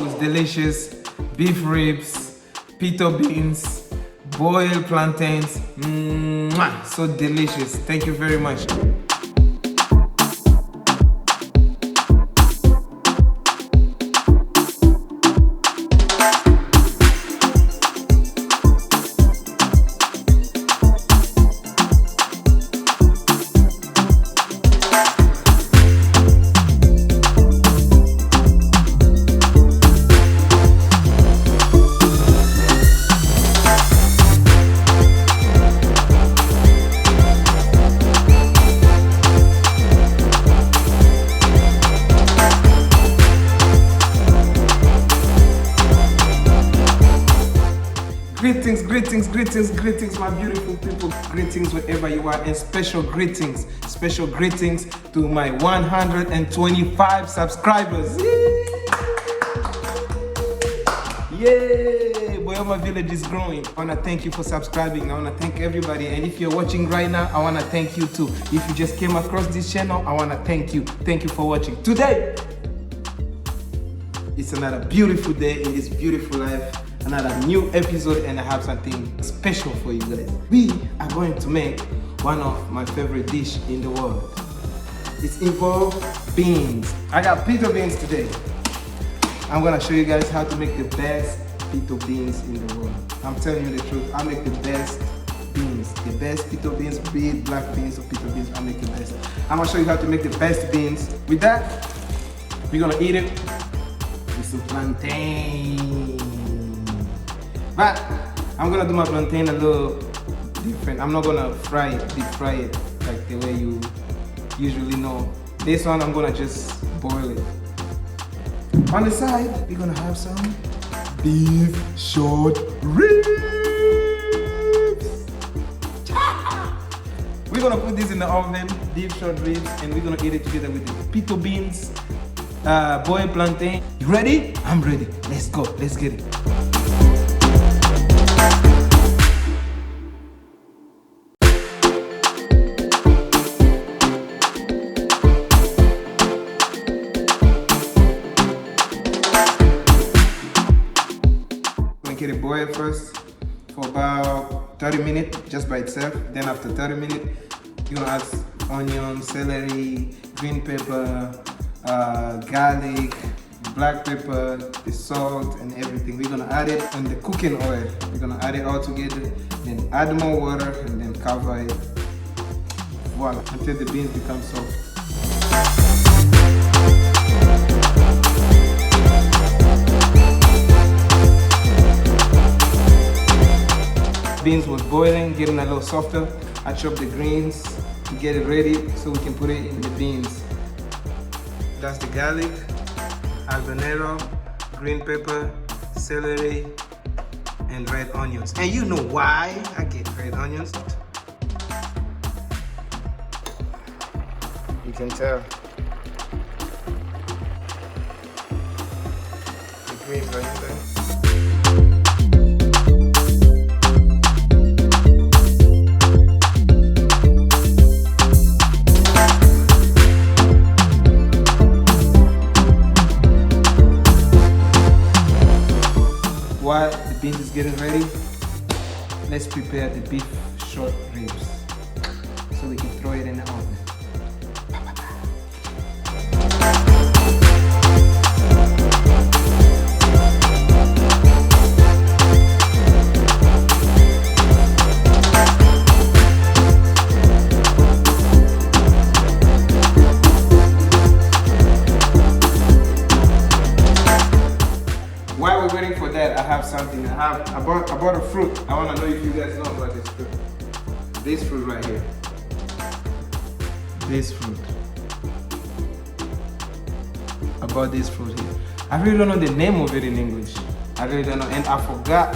was delicious. Beef ribs, pinto beans, boiled plantains. So delicious. Thank you very much. Greetings, my beautiful people. Greetings wherever you are, and special greetings to my 125 subscribers. Yay! Boyoma Village is growing. I want to thank you for subscribing. I want to thank everybody. And if you're watching right now, I want to thank you too. If you just came across this channel, I want to thank you. Thank you for watching. Today, it's another beautiful day in this beautiful life. Another new episode, and I have something special for you guys. We are going to make one of my favorite dish in the world. It's involved beans. I got pinto beans today. I'm gonna show you guys how to make the best pinto beans in the world. I'm telling you the truth, I make the best beans. The best pinto beans, be it black beans or pinto beans, I make the best. I'm gonna show you how to make the best beans. With that, we're gonna eat it with some plantain. But I'm gonna do my plantain a little different. I'm not gonna deep fry it like the way you usually know. This one I'm gonna just boil it. On the side, we're gonna have some beef short ribs. We're gonna put this in the oven, beef short ribs, and we're gonna eat it together with the pinto beans, boiled plantain. You ready? I'm ready. Let's go. Let's get it. Get it boiled first for about 30 minutes just by itself. Then after 30 minutes, you're gonna add onion, celery, green pepper, garlic, black pepper, the salt and everything. We're gonna add it on the cooking oil. We're gonna add it all together, then add more water and then cover it. Voila, until the beans become soft. Beans was boiling, getting a little softer. I chopped the greens to get it ready so we can put it in the beans. That's the garlic, habanero, green pepper, celery, and red onions. And you know why I get red onions? You can tell. The greens are in there. While the beans is getting ready, let's prepare the beef short ribs so we can throw it in the oven. While we're waiting for that, I have something. I bought a fruit. I want to know if you guys know about this fruit. This fruit right here. This fruit. I bought this fruit here. I really don't know the name of it in English. I really don't know, and I forgot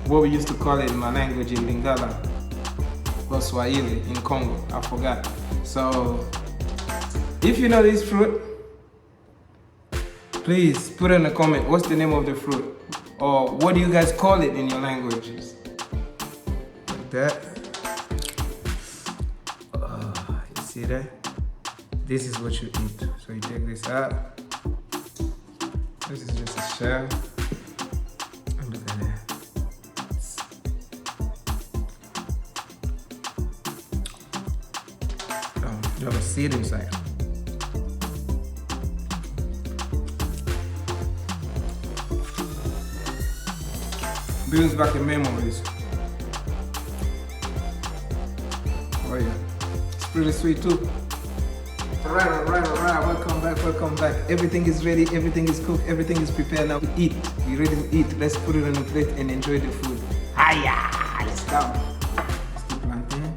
what we used to call it in my language in Lingala or Swahili in Congo. I forgot. So, if you know this fruit, please put in a comment what's the name of the fruit, or what do you guys call it in your languages. Like that. You see that? This is what you eat. So you take this out This is just a shell. And look at that. Oh, you have a seed inside. Brings back the memories. Oh yeah, it's pretty sweet too. Alright, welcome back. Everything is ready, everything is cooked, everything is prepared now to eat. We're ready to eat. Let's put it on the plate and enjoy the food. Hiya! Let's go. Let's do plantain.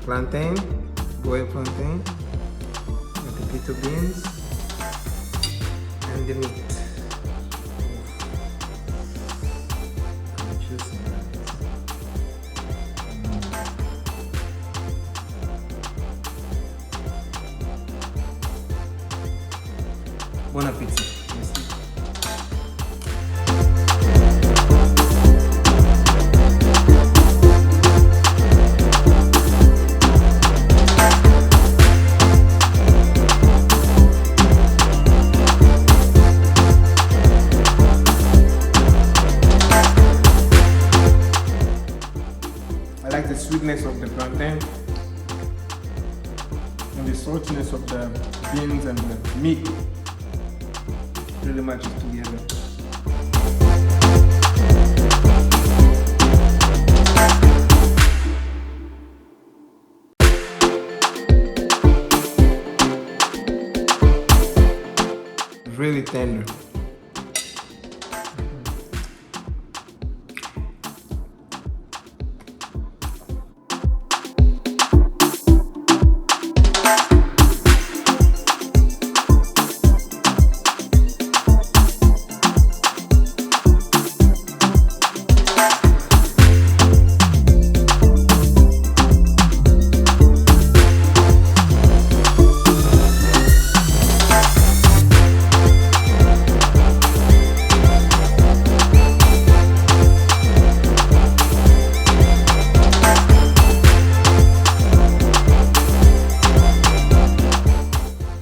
Plantain, boiled plantain, with the pinto beans, and the meat. Buon appetito. I like the sweetness of the plantain and the saltiness of the beans and the meat. Really matches together. Really tender.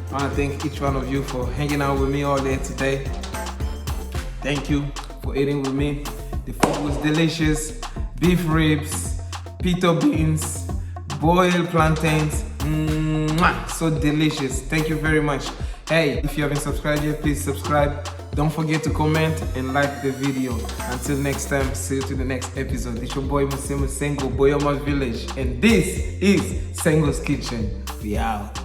I want to thank each one of you for hanging out with me all day today. Thank you for eating with me. The food was delicious. Beef ribs, pinto beans, boiled plantains. So delicious. Thank you very much. Hey, if you haven't subscribed yet, please subscribe. Don't forget to comment and like the video. Until next time, see you to the next episode. It's your boy Musemu Sengo, Boyoma Village, and this is Sengo's Kitchen. We out.